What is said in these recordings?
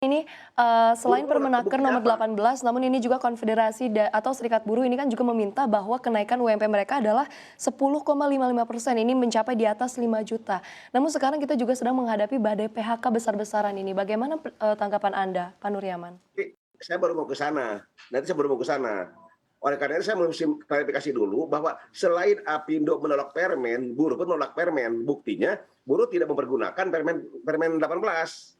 Ini, selain Buru-buru, Permenaker buktinya nomor apa? 18, namun ini juga konfederasi atau serikat buruh ini kan juga meminta bahwa kenaikan UMP mereka adalah 10,55%, ini mencapai di atas 5 juta. Namun sekarang kita juga sedang menghadapi badai PHK besar-besaran ini. Bagaimana tanggapan Anda, Pak Nuryaman? Saya baru mau ke sana, nanti saya baru mau ke sana. Oleh karena itu saya mesti klarifikasi dulu bahwa selain Apindo menolak permen, buruh pun menolak permen. Buktinya buruh tidak mempergunakan permen 18,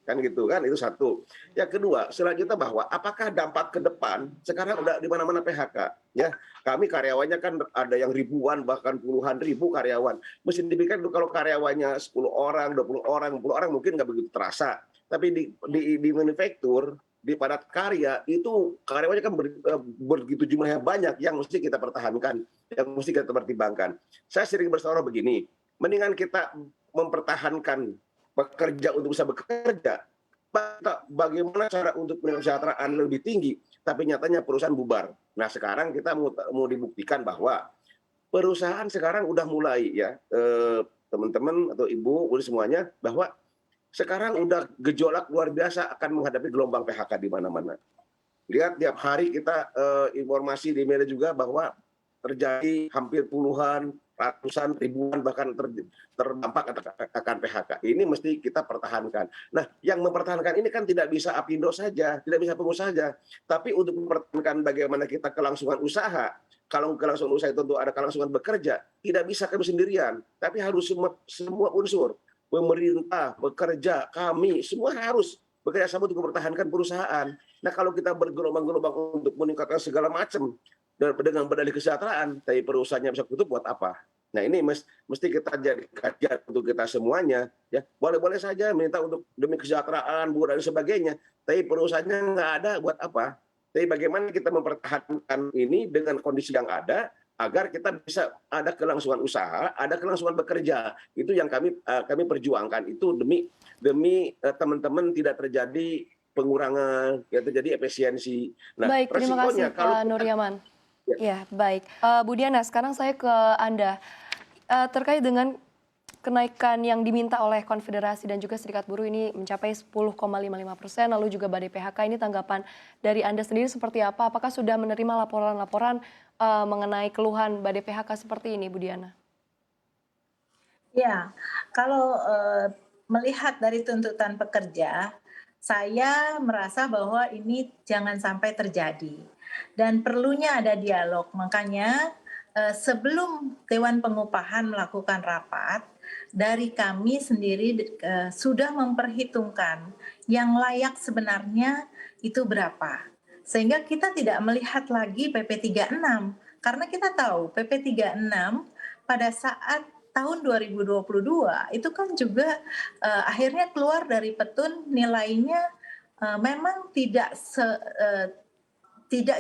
kan gitu kan, itu satu. Yang kedua, selanjutnya bahwa apakah dampak ke depan sekarang udah di mana-mana PHK, ya. Kami karyawannya kan ada yang ribuan bahkan puluhan ribu karyawan. Mesti dipikir kalau karyawannya 10 orang, 20 orang, 10 orang mungkin nggak begitu terasa. Tapi di manufaktur di padat karya itu karyawannya kan begitu jumlahnya banyak yang mesti kita pertahankan, yang mesti kita pertimbangkan. Saya sering bersuara begini, mendingan kita mempertahankan pekerja untuk bisa bekerja, bagaimana cara untuk kesejahteraan lebih tinggi, tapi nyatanya perusahaan bubar. Nah sekarang kita mau dibuktikan bahwa perusahaan sekarang udah mulai ya, teman-teman atau ibu, udah semuanya, bahwa sekarang udah gejolak luar biasa akan menghadapi gelombang PHK di mana-mana. Lihat tiap hari kita informasi di media juga bahwa terjadi hampir puluhan, ratusan, ribuan bahkan terdampak akan PHK. Ini mesti kita pertahankan. Nah, yang mempertahankan ini kan tidak bisa Apindo saja, tidak bisa pengusaha saja, tapi untuk mempertahankan bagaimana kita kelangsungan usaha. Kalau kelangsungan usaha itu tentu ada kelangsungan bekerja, tidak bisa kami sendirian, tapi harus semua unsur pemerintah, bekerja, kami, semua harus bekerja sama untuk mempertahankan perusahaan. Nah kalau kita bergelombang-gelombang untuk meningkatkan segala macam dengan berdalih kesejahteraan, tapi perusahaannya bisa tutup buat apa? Nah ini mesti kita jadi kajian untuk kita semuanya. Ya boleh-boleh saja minta untuk demi kesejahteraan, buruh dan sebagainya, tapi perusahaannya nggak ada buat apa? Tapi bagaimana kita mempertahankan ini dengan kondisi yang ada, agar kita bisa ada kelangsungan usaha, ada kelangsungan bekerja. Itu yang kami perjuangkan itu demi demi teman-teman tidak terjadi pengurangan, ya terjadi efisiensi. Nah, Baik, terima kasih resikonya kalau Pak kita Nuryaman. ya, Ya, baik. Bu Diana, sekarang saya ke Anda. Terkait dengan kenaikan yang diminta oleh Konfederasi dan juga Serikat Buruh ini mencapai 10,55%, lalu juga badai PHK, ini tanggapan dari Anda sendiri seperti apa? Apakah sudah menerima laporan-laporan mengenai keluhan badai PHK seperti ini, Bu Diana? Ya, kalau, melihat dari tuntutan pekerja, saya merasa bahwa ini jangan sampai terjadi dan perlunya ada dialog. Makanya, sebelum Dewan Pengupahan melakukan rapat, dari kami sendiri sudah memperhitungkan yang layak sebenarnya itu berapa. Sehingga kita tidak melihat lagi PP 36, karena kita tahu PP 36 pada saat tahun 2022 itu kan juga akhirnya keluar dari petun nilainya memang tidak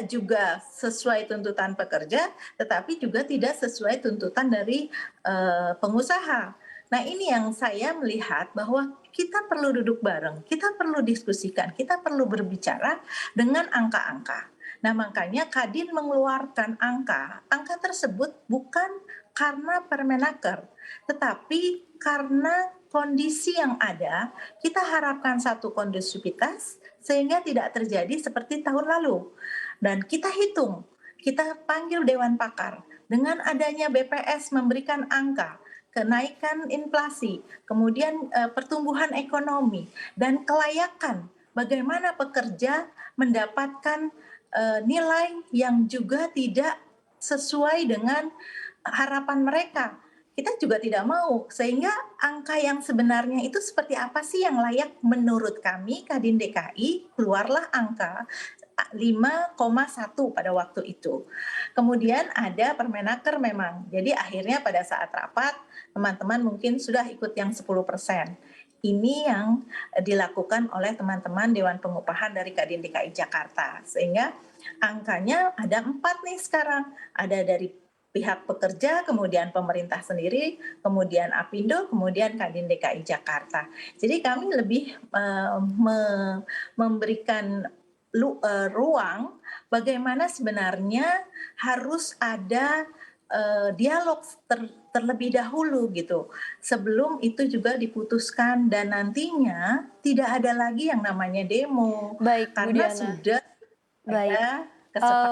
juga sesuai tuntutan pekerja, tetapi juga tidak sesuai tuntutan dari pengusaha. Nah ini yang saya melihat bahwa kita perlu duduk bareng, kita perlu diskusikan, kita perlu berbicara dengan angka-angka. Nah makanya Kadin mengeluarkan angka tersebut bukan karena Permenaker, tetapi karena kondisi yang ada, kita harapkan satu kondusivitas sehingga tidak terjadi seperti tahun lalu. Dan kita hitung, kita panggil Dewan Pakar, dengan adanya BPS memberikan angka, kenaikan inflasi, kemudian pertumbuhan ekonomi, dan kelayakan bagaimana pekerja mendapatkan nilai yang juga tidak sesuai dengan harapan mereka. Kita juga tidak mau, sehingga angka yang sebenarnya itu seperti apa sih yang layak menurut kami Kadin DKI, keluarlah angka 5,1 pada waktu itu. Kemudian ada Permenaker memang. Jadi akhirnya pada saat rapat teman-teman mungkin sudah ikut yang 10%. Ini yang dilakukan oleh teman-teman Dewan Pengupahan dari Kadin DKI Jakarta. Sehingga angkanya ada 4 nih sekarang. Ada dari pihak pekerja, kemudian pemerintah sendiri, kemudian Apindo, kemudian Kadin DKI Jakarta. Jadi kami lebih memberikan ruang bagaimana sebenarnya harus ada dialog terlebih dahulu gitu. Sebelum itu juga diputuskan dan nantinya tidak ada lagi yang namanya demo Baik, Bu karena Diana. sudah Baik. ada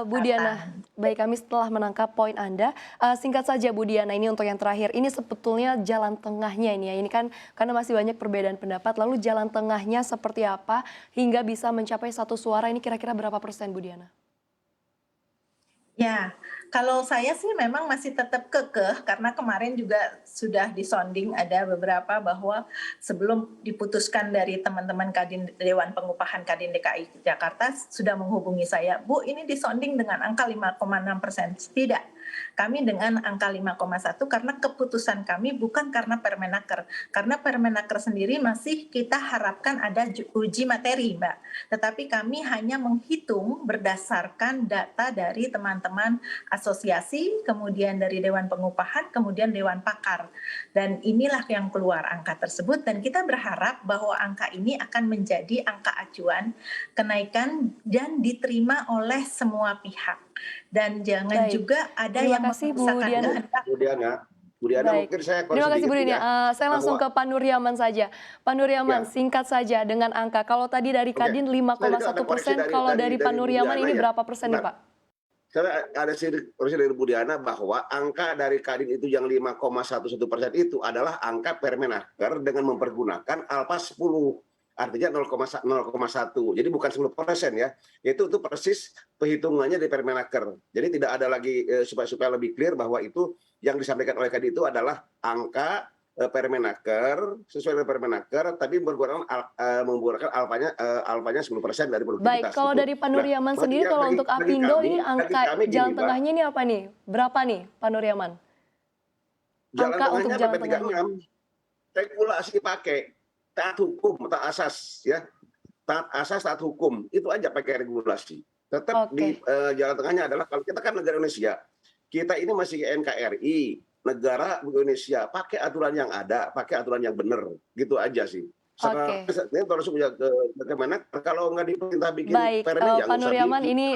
Bu Diana, kesepakatan. baik kami setelah menangkap poin Anda, singkat saja Bu Diana ini untuk yang terakhir, ini sebetulnya jalan tengahnya ini ya, ini kan karena masih banyak perbedaan pendapat, lalu jalan tengahnya seperti apa hingga bisa mencapai satu suara ini kira-kira berapa persen Bu Diana? Ya, kalau saya sih memang masih tetap kekeh karena kemarin juga sudah disonding ada beberapa bahwa sebelum diputuskan dari teman-teman Kadin Dewan Pengupahan Kadin DKI Jakarta sudah menghubungi saya, Bu ini disonding dengan angka 5,6%. Tidak, kami dengan angka 5,1 karena keputusan kami bukan karena Permenaker. Karena Permenaker sendiri masih kita harapkan ada uji materi, Mbak. Tetapi kami hanya menghitung berdasarkan data dari teman-teman asosiasi, kemudian dari Dewan Pengupahan, kemudian Dewan Pakar. Dan inilah yang keluar angka tersebut dan kita berharap bahwa angka ini akan menjadi angka acuan kenaikan dan diterima oleh semua pihak. Dan jangan Baik. juga ada Terima yang kasih, Bu memaksakan Diana. kehendak. Bu Diana Baik. mungkin saya Terima kasih Bu sedikit Dini. ya, Saya langsung ke bahwa Pak Nuryaman saja. Pak Nuryaman, ya, singkat saja dengan angka. Kalau tadi dari oke. Kadin Saya juga ada 5,1%, koreksi kalau dari Pak Bu Nuryaman Diana ini ya. berapa persen nih Benar. Pak? Saya ada koreksi dari Bu Diana bahwa angka dari Kadin itu yang 5,11% itu adalah angka Permenaker dengan mempergunakan alfa 10. Artinya 0,1. Jadi bukan 10% ya. Itu persis perhitungannya di Permenaker. Jadi tidak ada lagi supaya lebih clear bahwa itu yang disampaikan oleh Kadin itu adalah angka Permenaker sesuai dengan Permenaker tapi menggunakan alfanya 10% dari produktivitas. Baik, kalau dari Pak Nuryaman sendiri, kalau untuk Apindo ini angka jalan tengahnya ini apa nih? Berapa nih Pak Nuryaman? Jalan Angka untuk tengahnya jalan PP36 tengahnya. regulasi pakai taat hukum, taat asas ya. Taat asas, taat hukum. Itu aja pakai regulasi. Tetap di Oke. jalan tengahnya adalah kalau kita kan negara Indonesia. Kita ini masih NKRI, negara Indonesia, pakai aturan yang ada, pakai aturan yang benar. Gitu aja sih. Oke. Ini terus ke bagaimana kalau nggak diperintah bikin Baik, permen Pak jangan usah Nuryaman bikin. ini